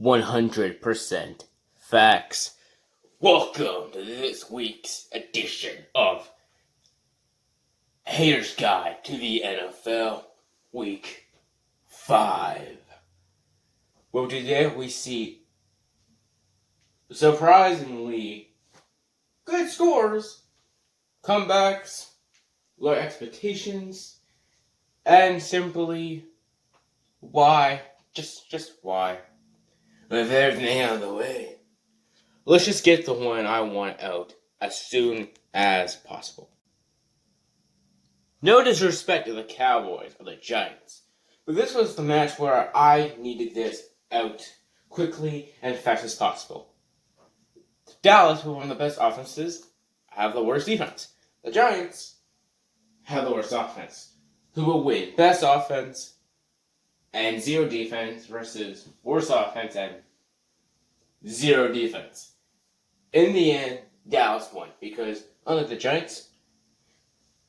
100% facts. Welcome to this week's edition of Hater's Guide to the NFL Week 5. Well, today we see surprisingly good scores, comebacks, low expectations, and simply why, just why. With everything out of the way, let's just get the one I want out as soon as possible. No disrespect to the Cowboys or the Giants, but this was the match where I needed this out quickly and fast as possible. Dallas, who are one of the best offenses, have the worst defense. The Giants have the worst offense. Who will win? Best offense and zero defense versus worse offense and zero defense. In the end, Dallas won because, unlike the Giants,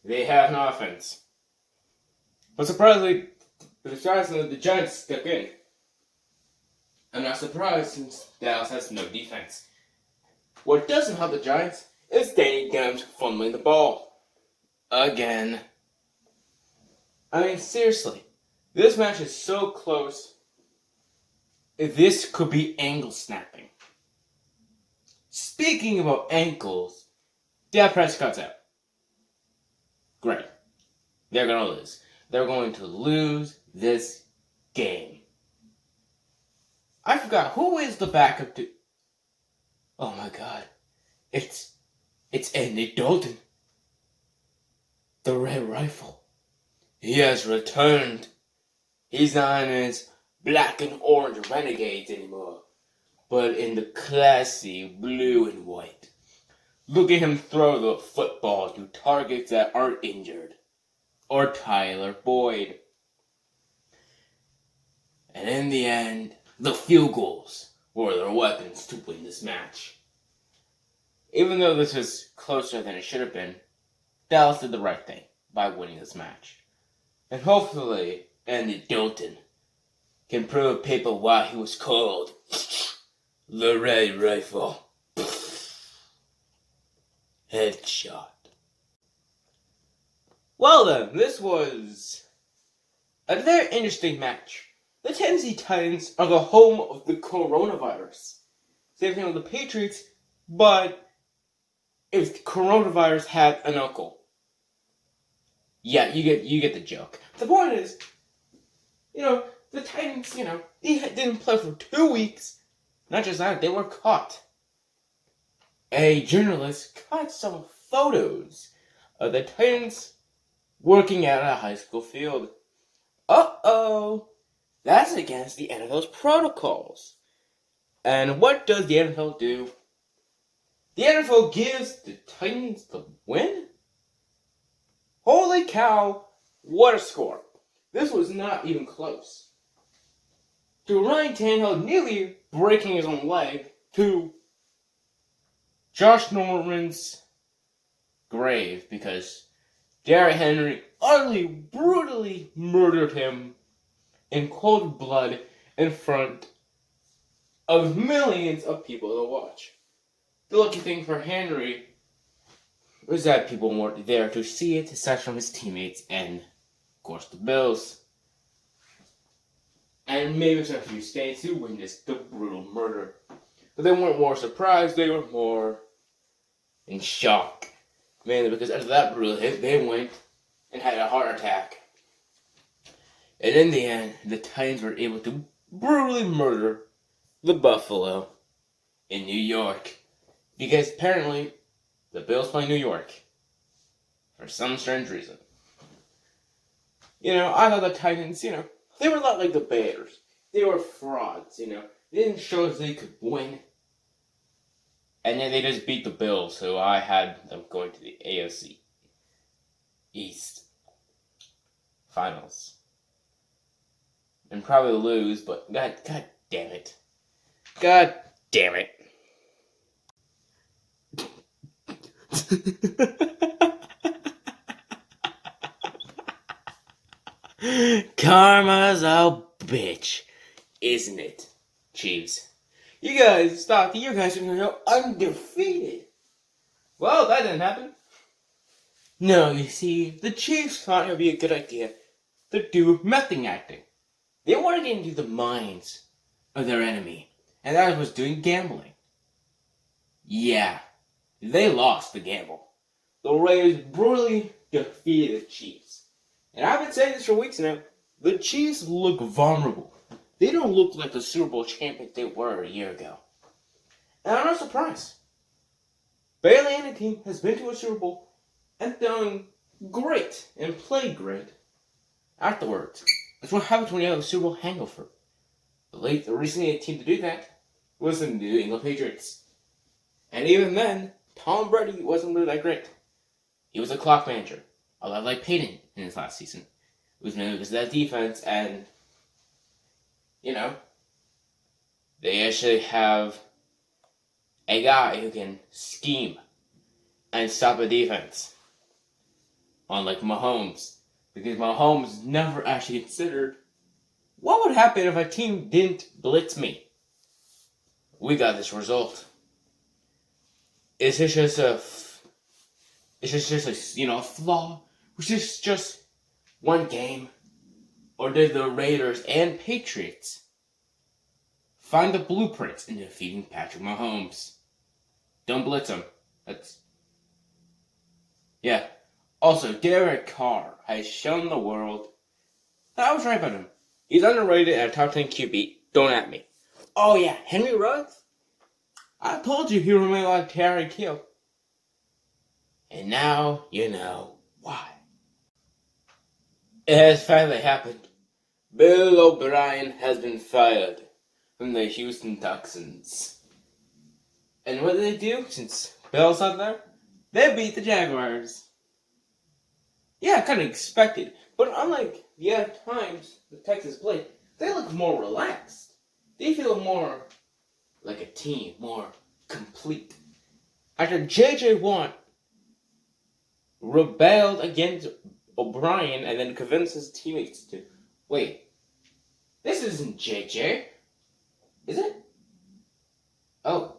they have no offense. But surprisingly, the Giants stuck in. I'm not surprised since Dallas has no defense. What doesn't help the Giants is Danny Dimes fumbling the ball. Again. I mean, seriously. This match is so close. This could be ankle snapping. Speaking about ankles, Dak Prescott's out. Great. They're going to lose. They're going to lose this game. I forgot, who is the backup to... Oh my god. It's Andy Dalton. The Red Rifle. He has returned. He's not in his black and orange Renegades anymore, but in the classy blue and white. Look at him throw the football to targets that aren't injured. Or Tyler Boyd. And in the end, the field goals were their weapons to win this match. Even though this was closer than it should have been, Dallas did the right thing by winning this match. And hopefully, Andy Dalton can prove to people why he was called the Red Rifle. Headshot. Well then, this was a very interesting match. The Tennessee Titans are the home of the coronavirus. Same thing with the Patriots, but if coronavirus had an uncle. Yeah, you get the joke. The point is, the Titans, they didn't play for 2 weeks. Not just that, they were caught. A journalist caught some photos of the Titans working at a high school field. Uh-oh. That's against the NFL's protocols. And what does the NFL do? The NFL gives the Titans the win? Holy cow, what a score. This was not even close. To Ryan Tannehill nearly breaking his own leg, to Josh Norman's grave because Derrick Henry utterly, brutally murdered him in cold blood in front of millions of people to watch. The lucky thing for Henry was that people weren't there to see it, aside from his teammates and, of course, the Bills. And maybe some few states who witnessed the brutal murder. But they weren't more surprised, they were more in shock. Mainly because after that brutal hit, they went and had a heart attack. And in the end, the Titans were able to brutally murder the Buffalo in New York. Because apparently, the Bills play New York. For some strange reason. I thought the Titans, they were a lot like the Bears. They were frauds, They didn't show us they could win. And then they just beat the Bills, so I had them going to the AFC East Finals. And probably lose, but God damn it. God damn it. Karma's a bitch, isn't it? Chiefs. You guys thought that you guys were going to go undefeated. Well, that didn't happen. No, you see, the Chiefs thought it would be a good idea to do method acting. They wanted to get into the minds of their enemy, and that was doing gambling. Yeah, they lost the gamble. The Raiders brutally defeated the Chiefs. And I've been saying this for weeks now. The Chiefs look vulnerable. They don't look like the Super Bowl champions they were a year ago. And I'm not surprised. Bailey and the team has been to a Super Bowl and done great and played great afterwards. That's what happens when you have a Super Bowl hangover. The recently team to do that was the New England Patriots. And even then, Tom Brady wasn't really that great. He was a clock manager, a lot like Peyton in his last season. It was mainly because of that defense, and, they actually have a guy who can scheme and stop a defense. Unlike Mahomes. Because Mahomes never actually considered what would happen if a team didn't blitz me. We got this result. Is this just a flaw? Was this just one game? Or did the Raiders and Patriots find the blueprints in defeating Patrick Mahomes? Don't blitz him. Yeah. Also, Derek Carr has shown the world that I was right about him. He's underrated at a top 10 QB. Don't at me. Oh yeah, Henry Ruggs? I told you he remained like Tyreek Hill. And now you know why. It has finally happened. Bill O'Brien has been fired from the Houston Texans. And what did they do since Bill's not there? They beat the Jaguars. Yeah, kind of expected. But unlike the other times the Texans played, they look more relaxed. They feel more like a team, more complete. After J.J. Watt rebelled against O'Brien and then convinced his teammates to, wait, this isn't J.J., is it? Oh,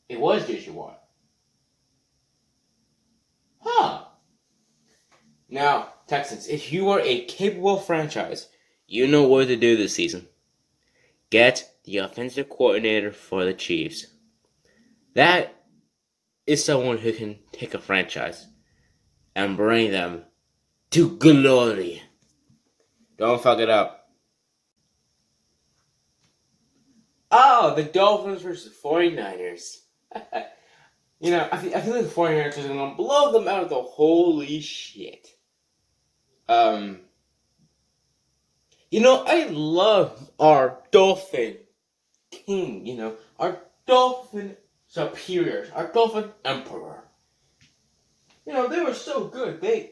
it was J.J. Watt. Huh. Now, Texans, if you are a capable franchise, you know what to do this season. Get the offensive coordinator for the Chiefs. That is someone who can take a franchise and bring them to glory. Don't fuck it up. Oh, the Dolphins versus 49ers. I feel like the 49ers are going to blow them out of the holy shit. I love our Dolphin King, our Dolphin Superiors, our Dolphin Emperor. They were so good. They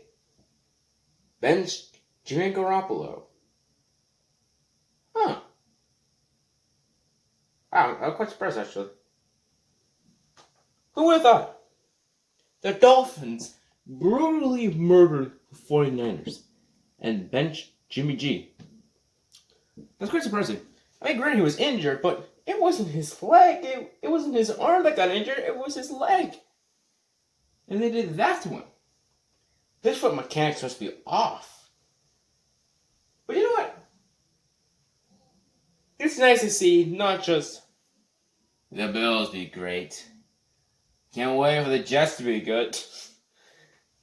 benched Jimmy Garoppolo. Huh. Wow, I'm quite surprised, actually. Who would have thought? The Dolphins brutally murdered the 49ers and benched Jimmy G. That's quite surprising. I mean, granted, he was injured, but it wasn't his leg. It wasn't his arm that got injured. It was his leg. And they did that to him. This foot mechanics must be off. But you know what? It's nice to see not just the Bills be great. Can't wait for the Jets to be good.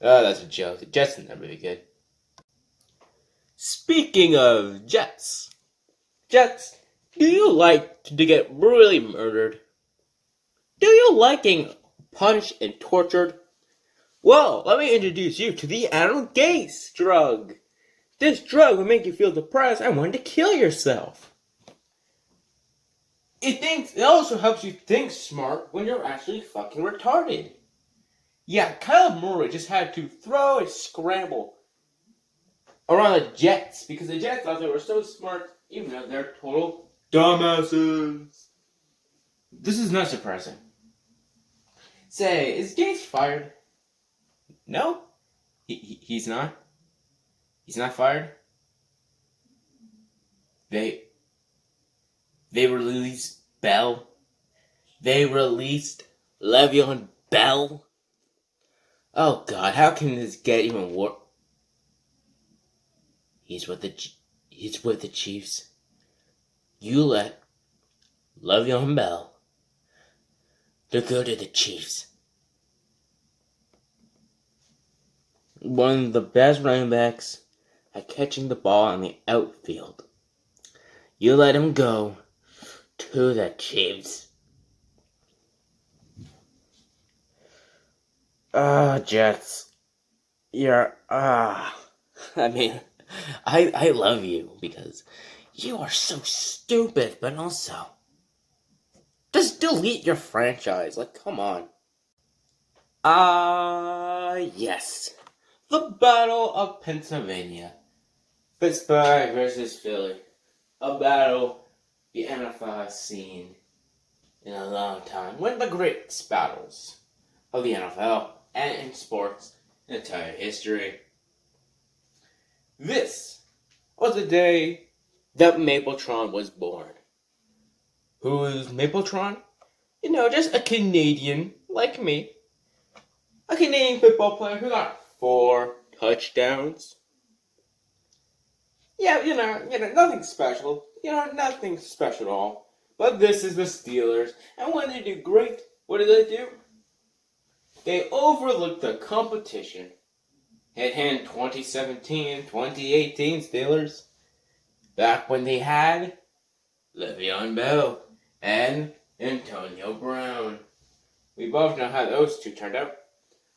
Oh, that's a joke. The Jets are never really good. Speaking of Jets, do you like to get brutally murdered? Do you like getting punched and tortured? Well, let me introduce you to the analgase drug. This drug will make you feel depressed and want to kill yourself. It also helps you think smart when you're actually fucking retarded. Yeah, Kyler Murray just had to throw a scramble around the Jets because the Jets thought they were so smart, even though they're total dumbasses. This is not surprising. Say, is Gase fired? No, he's not. He's not fired. They Bell. They released Le'Veon Bell. Oh God, how can this get even worse? He's with the Chiefs. You let Le'Veon Bell to go to the Chiefs. One of the best running backs at catching the ball in the outfield. You let him go to the Chiefs. Jets. I mean, I love you because you are so stupid, but also just delete your franchise. Like, come on. Yes. The Battle of Pennsylvania. Pittsburgh versus Philly. A battle the NFL has seen in a long time. One of the greatest battles of the NFL and in sports in entire history. This was the day that Mapletron was born. Who is Mapletron? You know, just a Canadian like me. A Canadian football player who got 4 touchdowns. Yeah, you know, nothing special. Nothing special at all. But this is the Steelers. And when they do great, what do? They overlook the competition. Hand 2017, 2018 Steelers. Back when they had Le'Veon Bell and Antonio Brown. We both know how those two turned out.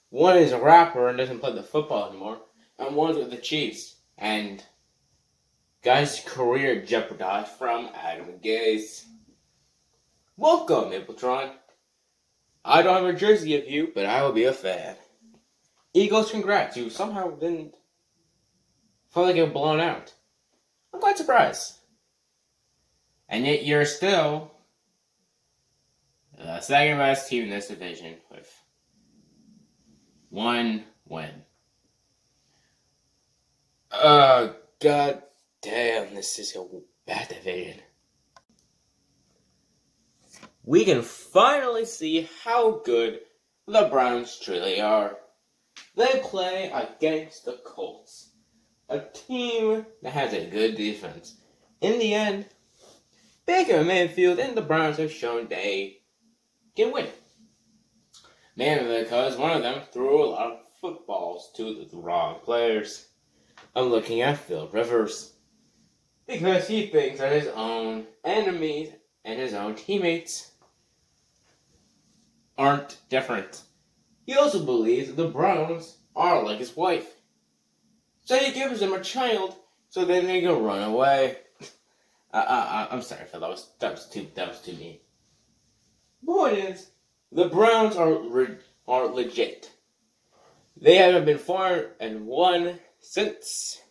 One is a rapper and doesn't play the football anymore. And one's with the Chiefs. And guy's career jeopardized from Adam Gase. Welcome, Mapletron. I don't have a jersey of you, but I will be a fan. Eagles, congrats. You somehow didn't fully get blown out. I'm quite surprised. And yet you're still the second best team in this division with 1 win. Oh, God damn, this is a bad division. We can finally see how good the Browns truly are. They play against the Colts, a team that has a good defense. In the end, Baker Mayfield and the Browns have shown they can win. Mainly because one of them threw a lot of footballs to the wrong players. I'm looking at Phil Rivers. Because he thinks that his own enemies and his own teammates aren't different. He also believes that the Browns are like his wife. So he gives them a child so then they can run away. I'm sorry, Phil. That was too mean. Point is, the Browns are legit. They haven't been 4-1 since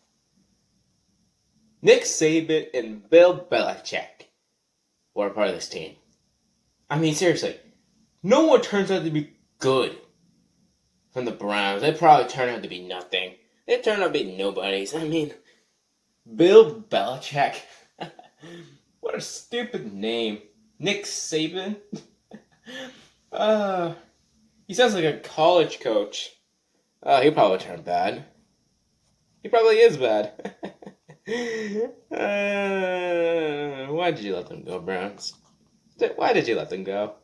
Nick Saban and Bill Belichick were a part of this team. I mean, seriously, no one turns out to be good from the Browns. They probably turn out to be nothing. They turn out to be nobodies. I mean, Bill Belichick. What a stupid name. Nick Saban. He sounds like a college coach. He'll probably turn bad. He probably is bad. Why did you let them go, Browns? Why did you let them go?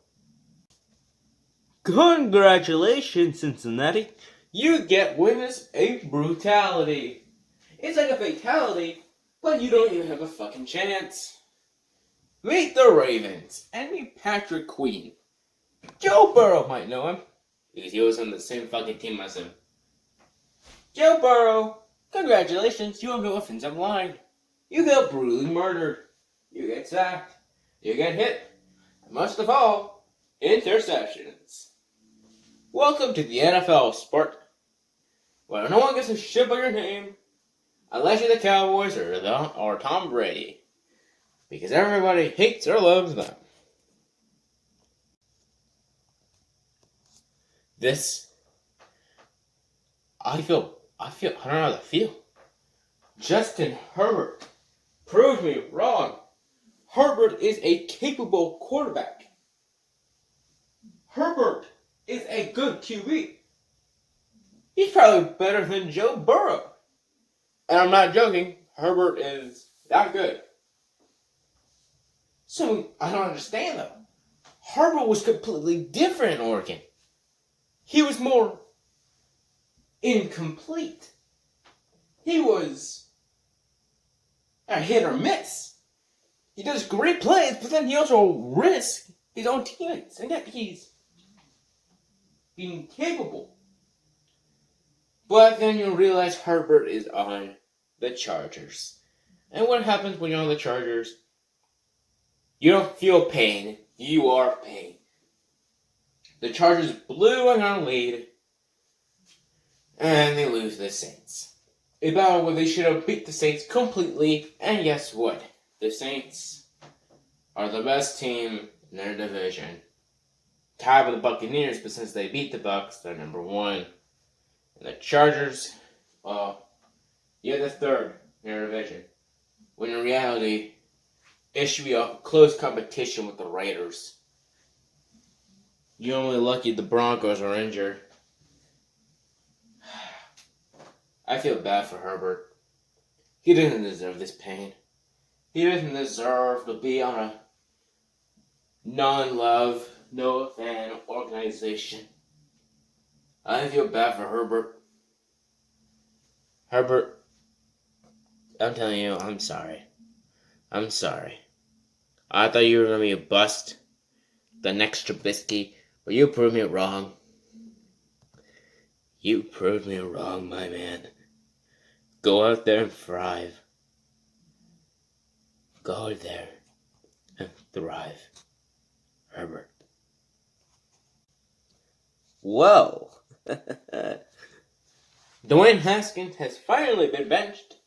Congratulations, Cincinnati. You get witness a brutality. It's like a fatality, but you don't even have a fucking chance. Meet the Ravens and meet Patrick Queen. Joe Burrow might know him because he was on the same fucking team as him. Joe Burrow, congratulations, you have no offensive line. You get brutally murdered. You get sacked. You get hit. And most of all, interceptions. Welcome to the NFL, sport, where no one gives a shit about your name unless you're the Cowboys or Tom Brady. Because everybody hates or loves them. I don't know how to feel. Justin Herbert proved me wrong. Herbert is a capable quarterback. Herbert is a good QB. He's probably better than Joe Burrow. And I'm not joking, Herbert is that good. So I don't understand though. Herbert was completely different in Oregon. He was more incomplete. He was a hit or miss. He does great plays, but then he also risks his own teammates. And yet he's being capable. But then you realize Herbert is on the Chargers. And what happens when you're on the Chargers? You don't feel pain. You are pain. The Chargers blew an lead. And they lose to the Saints. A battle where they should have beat the Saints completely. And guess what? The Saints are the best team in their division. Tied with the Buccaneers, but since they beat the Bucs, they're number one. And the Chargers, well, you're the third in their division. When in reality, it should be a close competition with the Raiders. You're only lucky the Broncos are injured. I feel bad for Herbert. He doesn't deserve this pain. He doesn't deserve to be on a non-love, no-fan organization. I feel bad for Herbert. Herbert, I'm telling you, I'm sorry. I'm sorry. I thought you were going to be a bust. The next Trubisky, but you proved me wrong. You proved me wrong, my man. Go out there and thrive. Go out there and thrive. Herbert. Whoa. Dwayne Haskins has finally been benched.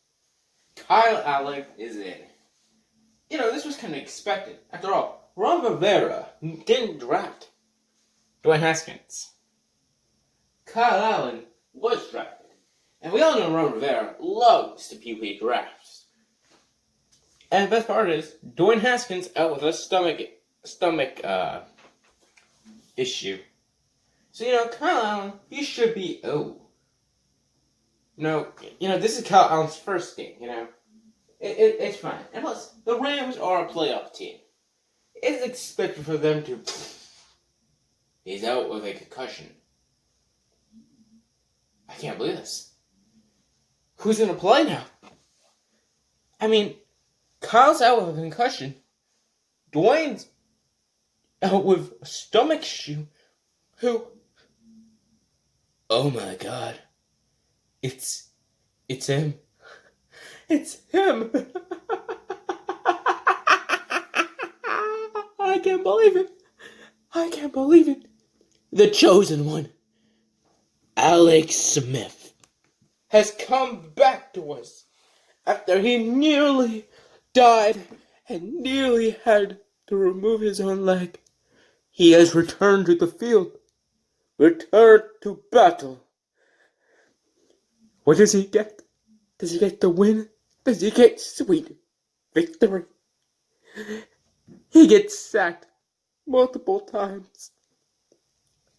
Kyle Allen is in. You know, this was kind of expected. After all, Ron Rivera didn't draft Dwayne Haskins. Kyle Allen was drafted. And we all know Ron Rivera loves to PewPee drafts. And the best part is, Dwayne Haskins out with a stomach issue. So, you know, Kyle Allen, he should be this is Kyle Allen's first game, you know. It's fine. And plus, the Rams are a playoff team. It's expected for them to... He's out with a concussion. I can't believe this. Who's going to play now? I mean, Kyle's out with a concussion. Dwayne's out with a stomach issue. Who? Oh my God. It's him. It's him. I can't believe it. I can't believe it. The chosen one, Alex Smith, has come back to us after he nearly died and nearly had to remove his own leg. He has returned to the field, returned to battle. What does he get? Does he get the win? Does he get sweet victory? He gets sacked multiple times.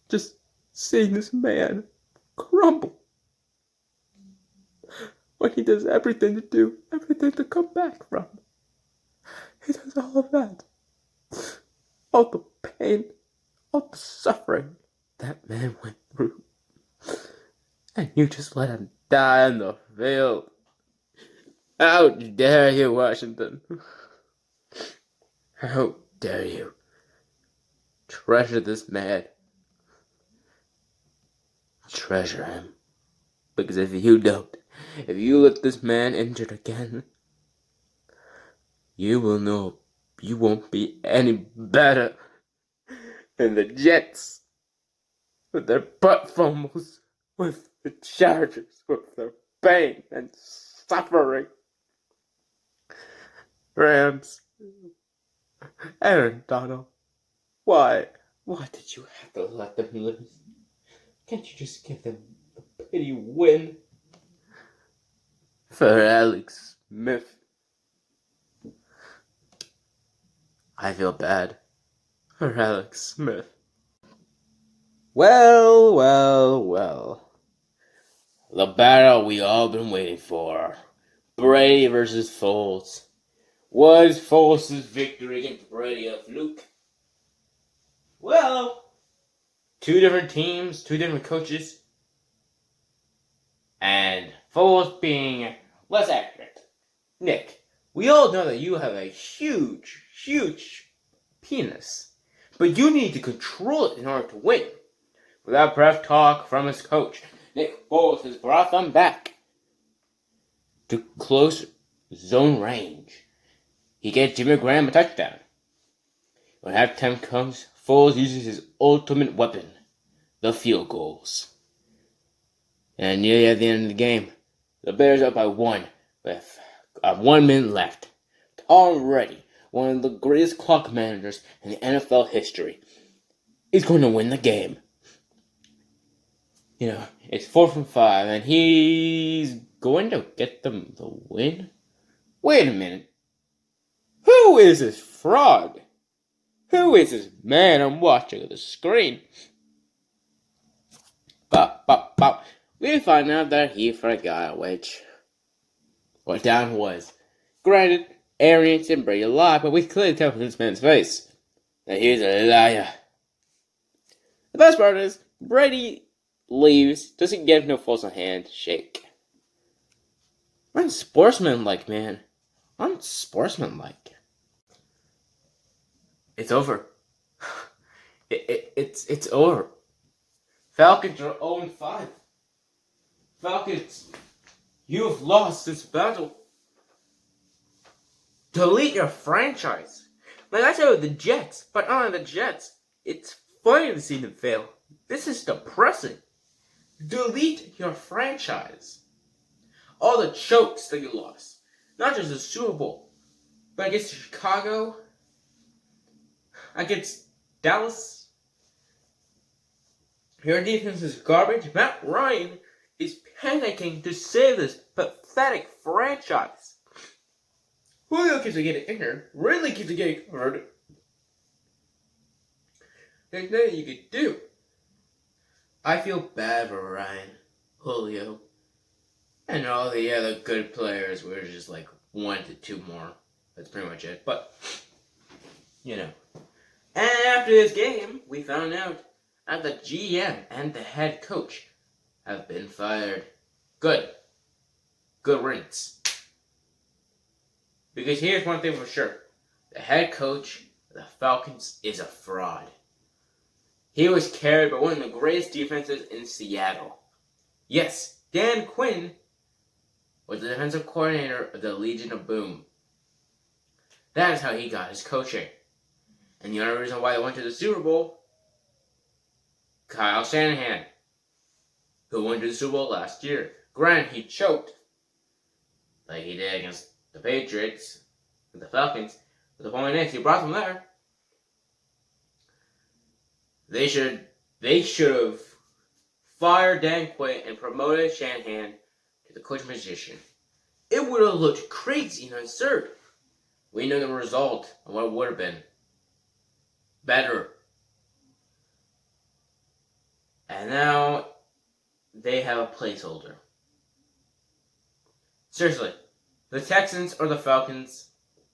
Just seeing this man crumble. When he does everything to come back from. He does all of that. All the pain, all the suffering that man went through. And you just let him die in the field. How dare you, Washington? How dare you treasure this man? Treasure him. Because if you don't, if you let this man injured again, you will know you won't be any better than the Jets with their butt fumbles, with the Chargers, with their pain and suffering. Rams, Aaron Donald, why did you have to let them lose? Can't you just give them a pity win? For Alex Smith. I feel bad for Alex Smith. Well. The battle we all been waiting for. Brady versus Foles. Was Foles' victory against Brady a fluke? Well, two different teams, two different coaches, and Foles being less accurate. Nick, we all know that you have a huge penis, but you need to control it in order to win. Without breath talk from his coach, Nick Foles has brought them back to close zone range. He gets Jimmy Graham a touchdown. When halftime comes, Foles uses his ultimate weapon, the field goals. And nearly at the end of the game, the Bears are up by 1 with 1 minute left. Tom Brady, one of the greatest clock managers in the NFL history, is going to win the game. It's 4th and 5, and he's going to get them the win? Wait a minute. Who is this fraud? Who is this man I'm watching on the screen? We find out that he forgot what down was. Granted, Arians and Brady lied, but we clearly tell from this man's face that he's a liar. The best part is, Brady leaves, doesn't give no Foles a handshake. Unsportsmanlike, man. Unsportsmanlike. It's over. It's over. Falcons are 0-5. Falcons, you've lost this battle. Delete your franchise. Like I said with the Jets, but not the Jets. It's funny to see them fail. This is depressing. Delete your franchise. All the chokes that you lost. Not just the Super Bowl, but against Chicago, against Dallas. Your defense is garbage. Matt Ryan is panicking to save this pathetic franchise. Julio keeps getting injured. Ridley keeps getting hurt. There's nothing you could do. I feel bad for Ryan, Julio, and all the other good players. We're just like 1 to 2 more. That's pretty much it. But, And after this game, we found out that the GM and the head coach have been fired. Good riddance. Because here's one thing for sure. The head coach of the Falcons is a fraud. He was carried by one of the greatest defenses in Seattle. Yes, Dan Quinn was the defensive coordinator of the Legion of Boom. That is how he got his coaching. And the only reason why they went to the Super Bowl, Kyle Shanahan, who went to the Super Bowl last year. Granted, he choked, like he did against the Patriots and the Falcons. But the point is, he brought them there. They should have fired Dan Quinn and promoted Shanahan to the coach position. It would have looked crazy and absurd. We know the result of what it would have been. Better. And now they have a placeholder. Seriously, the Texans or the Falcons,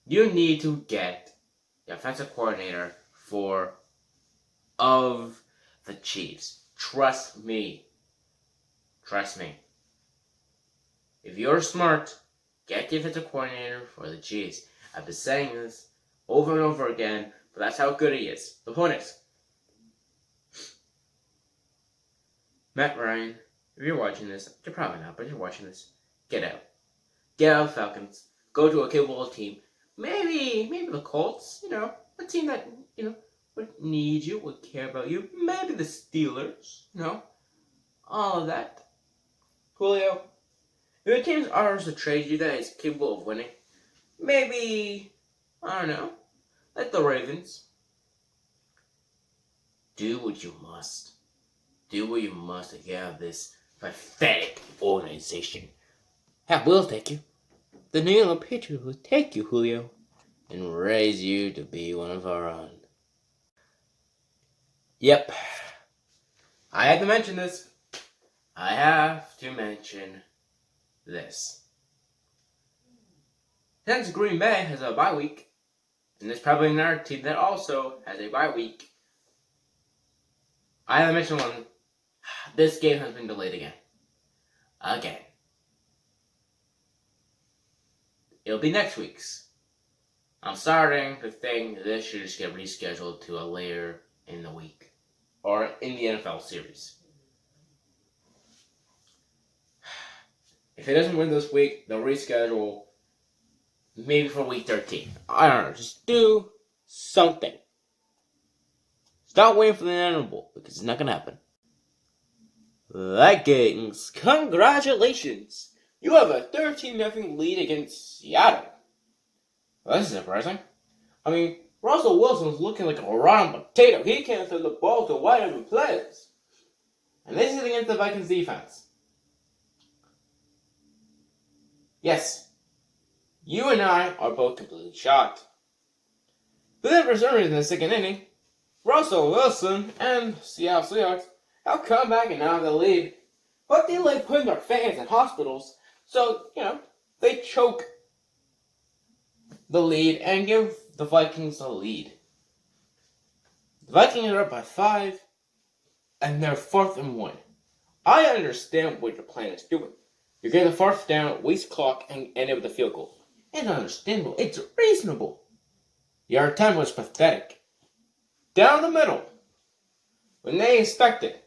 you need to get the offensive coordinator of the Chiefs. Trust me. If you're smart, get the defensive coordinator for the Chiefs. I've been saying this over and over again, but that's how good he is. The point is, Matt Ryan, if you're watching this, you're probably not, but if you're watching this, get out. Get out of the Falcons. Go to a capable team. Maybe the Colts, a team that, would need you, would care about you. Maybe the Steelers, all of that. Julio, if a team's offers to trade you that is capable of winning, maybe, I don't know, like the Ravens. Do what you must. Do what you must to get out of this pathetic organization. Heck, we'll take you. The New England Patriots will take you, Julio. and raise you to be one of our own. Yep. I had to mention this. I have to mention this. Since Green Bay has a bye week, and there's probably another team that also has a bye week, I have to mention one. This game has been delayed again. Again. It'll be next week's. I'm starting to think this should just get rescheduled to a later in the week. Or in the NFL series. If it doesn't win this week, they'll reschedule maybe for week 13. I don't know. Just do something. Stop waiting for the inevitable, because it's not going to happen. Vikings, congratulations! You have a 13-0 lead against Seattle. Well, this is surprising. I mean, Russell Wilson's looking like a rotten potato. He can't throw the ball to wide open players. And this is against the Vikings defense. Yes, you and I are both completely shocked. But then for some reason in the second inning, Russell Wilson and Seattle Seahawks have come back and now have the lead. But they like putting their fans in hospitals, so, they choke the lead and give the Vikings the lead. The Vikings are up by 5, and they're 4th and 1. I understand what your plan is doing. You're getting the 4th down, waste clock, and end it with a field goal. It's understandable. It's reasonable. Your attempt was pathetic. Down the middle. When they expected.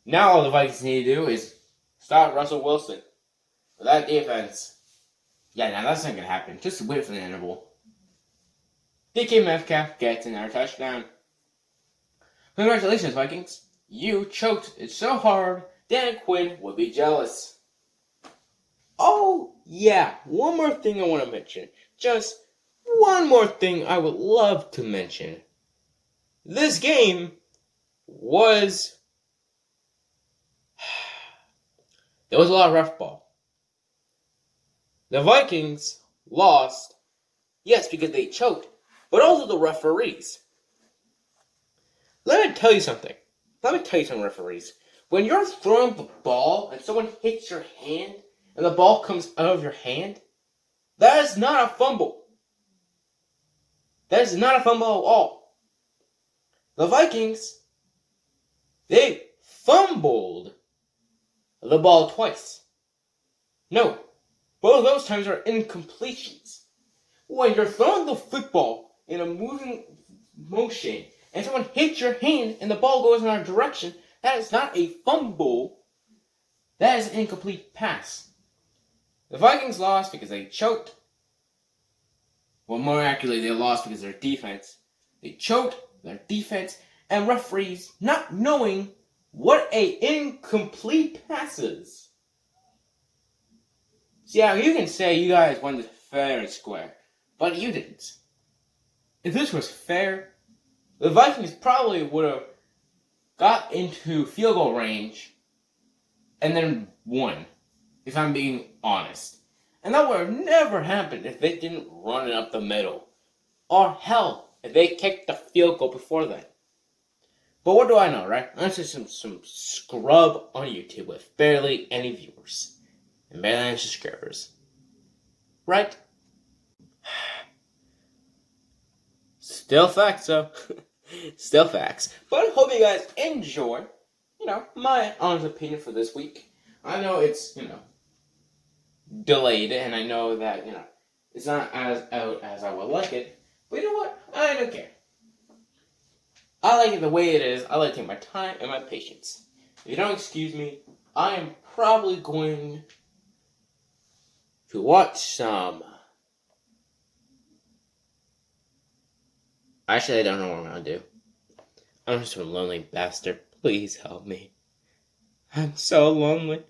Now all the Vikings need to do is stop Russell Wilson. With that defense. Yeah, now that's not going to happen. Just wait for the interval. DK Metcalf gets another touchdown. Congratulations, Vikings. You choked it so hard, Dan Quinn would be jealous. Oh, yeah. One more thing I want to mention. Just one more thing I would love to mention. This game was... There was a lot of rough ball. The Vikings lost, yes, because they choked, but also the referees. Let me tell you something. Referees. When you're throwing the ball and someone hits your hand and the ball comes out of your hand, that is not a fumble. That is not a fumble at all. The Vikings, they fumbled the ball twice. No, both of those times are incompletions. When you're throwing the football in a moving motion and someone hits your hand and the ball goes in our direction, that is not a fumble. That is an incomplete pass. The Vikings lost because they choked. Well, more accurately, they lost because of their defense. They choked their defense and referees not knowing what a incomplete pass is. See, yeah, you can say you guys won this fair and square, but you didn't. If this was fair, the Vikings probably would have got into field goal range and then won, if I'm being honest. And that would have never happened if they didn't run it up the middle. Or hell, if they kicked the field goal before that. But what do I know, right? I'm just some scrub on YouTube with barely any viewers. And barely any subscribers. Right? Still facts, though. Still facts. But I hope you guys enjoy, my honest opinion for this week. I know it's, delayed, and I know that, it's not as out as I would like it. But you know what? I don't care. I like it the way it is. I like to take my time and my patience. If you don't excuse me, I am probably going to watch some... Actually, I don't know what I'm going to do. I'm just a lonely bastard. Please help me. I'm so lonely.